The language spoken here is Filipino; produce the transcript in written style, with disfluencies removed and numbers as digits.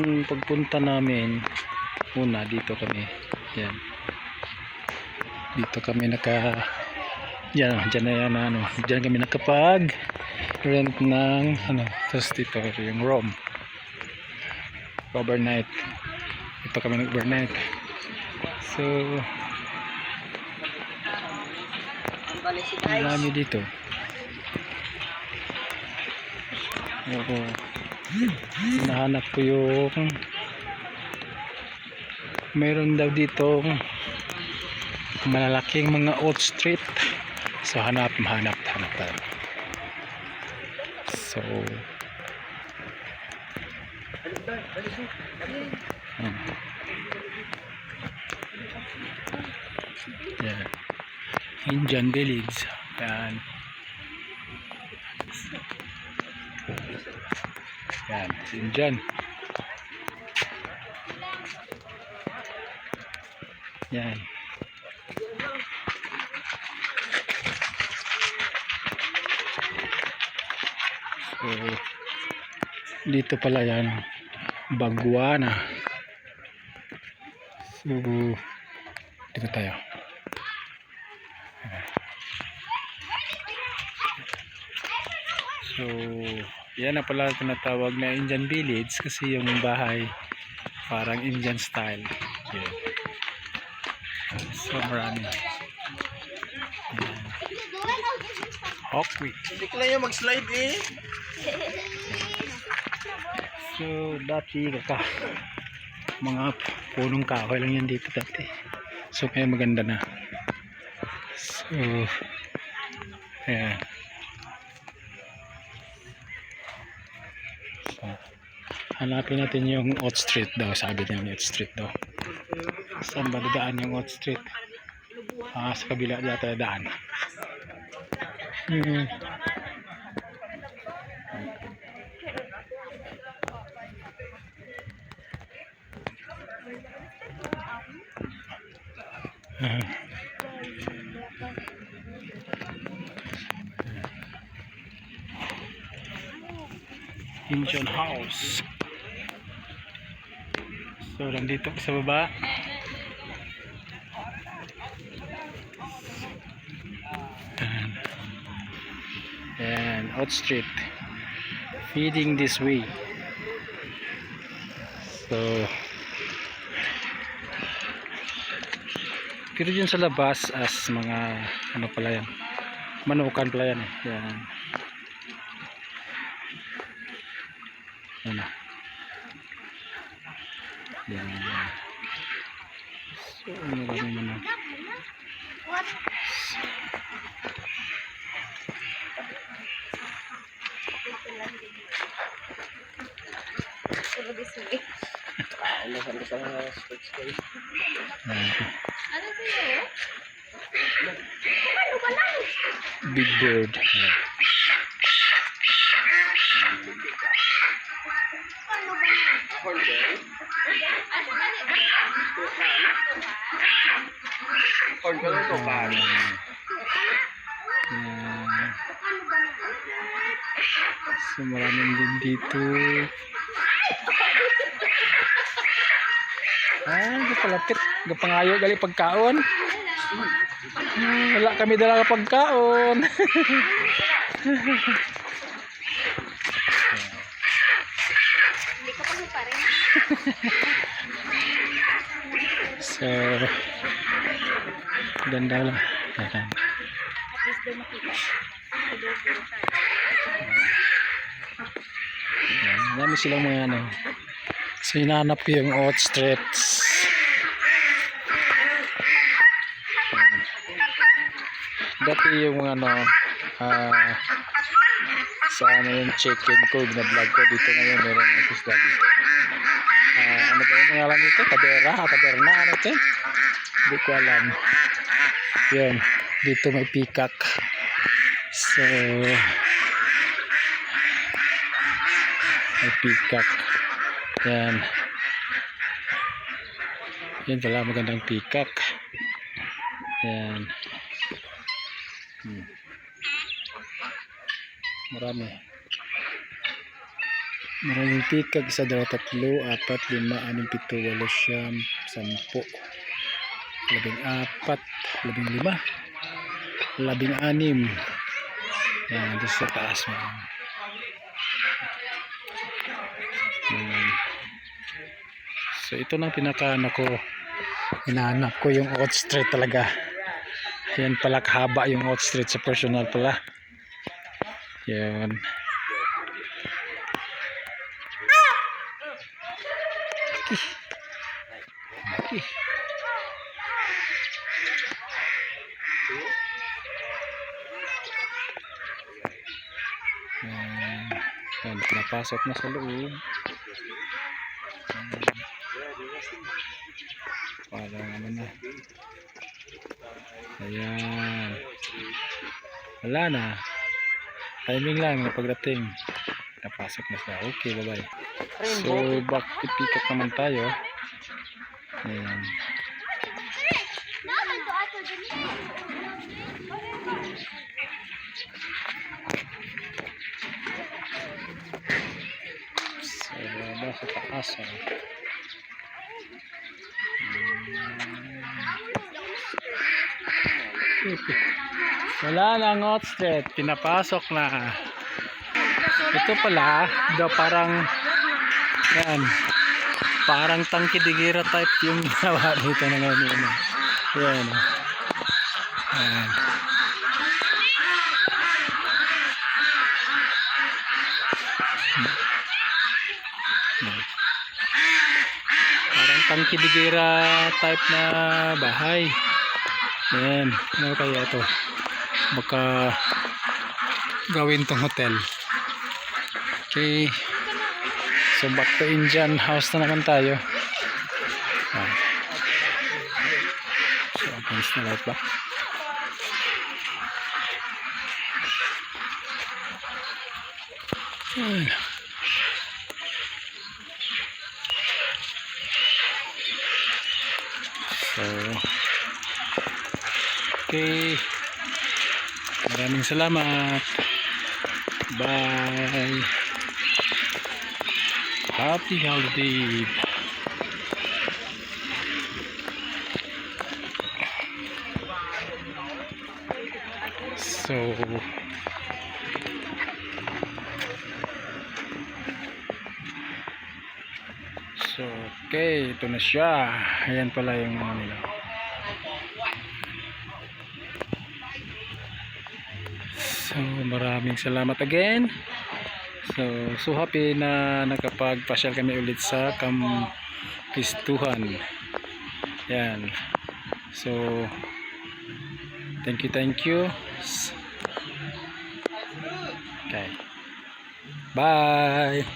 yung pagpunta namin, una dito kami, yan, dito kami yan na yan, dyan kami nakapag rent ng tapos dito yung room overnight, ito kami nag overnight. So marami dito. Oo, hinahanap ko yung mayroon daw dito malalaking mga oat street. So hanap tayo. So yan, Indian Village. Yan, Indian. Yan. So dito pala yan, Baguana. So dito tayo. So yan na pala tinatawag na Indian Village kasi yung bahay parang Indian style. Yeah. So marami. Hawkway. Hindi ko lang yung mag-slide eh. So dati mga punong kahoy lang yan dito dati. So kaya maganda na. So ayan. So, hanapin natin yung Oat Street daw. Sabi nila Oat Street daw. Saan ba dadaan yung Oat Street? Sa kabila dito daan. Indian house. So nandito sa baba. And Oat Street feeding this way. So pero dyan sa labas as mga pala yan, manukan pala yan yan. Yan. So marami naman. Big bird. So maraming din dito. Gapalapit, gapangayo gali pagkaon. Wala kami dala pagkaon. So ganda lang. Ayan. Marami silang mga So hinahanap ko yung Oat Streets. Dati yung sa yung chicken ko, binablog ko dito ngayon, meron yung isda dito. Ano ba yung ngalan nito? Kaderna, ano ito? Hindi ko alam. Yun, dito may peacock. So may peacock. Yan. Yan pala, magandang peacock. Yan. Marami. Maraming pikag, 1, 2, 3, 4, 5, 6, 7, 8, 9, 10, 14, 15, 16. Yan, doon sa taas mo. So ito lang pinakaano ko, hinahanap ko yung outstretch talaga. Yan pala kahaba yung outstretch sa personal pala. Yan. Okay. Yan, napasok na sa loob. Parang ano na. Ayan. Wala na. Timing lang na pagdating. Napasok na siya. Okay, bye-bye. So, back to pick-up naman tayo. Ayan. So, baba sa taas. Wala nang outstretch. Pinapasok na. Ito pala, parang yan. Parang tangki-digira type yung ginawa dito na ngayon. Yan. Yan. Parang tangki-digira type na bahay. Yan. Ano kaya ito? Baka gawin tong hotel. Okay. So back to Indian house na naman tayo. So against the light ba? So okay. Maraming salamat. Bye. Happy holiday. So okay, ito na siya. Ayan pala yung ano nila. So maraming salamat again. So happy na nakapagpasyal kami ulit sa Kampistuhan. Yan. So thank you. Okay. Bye.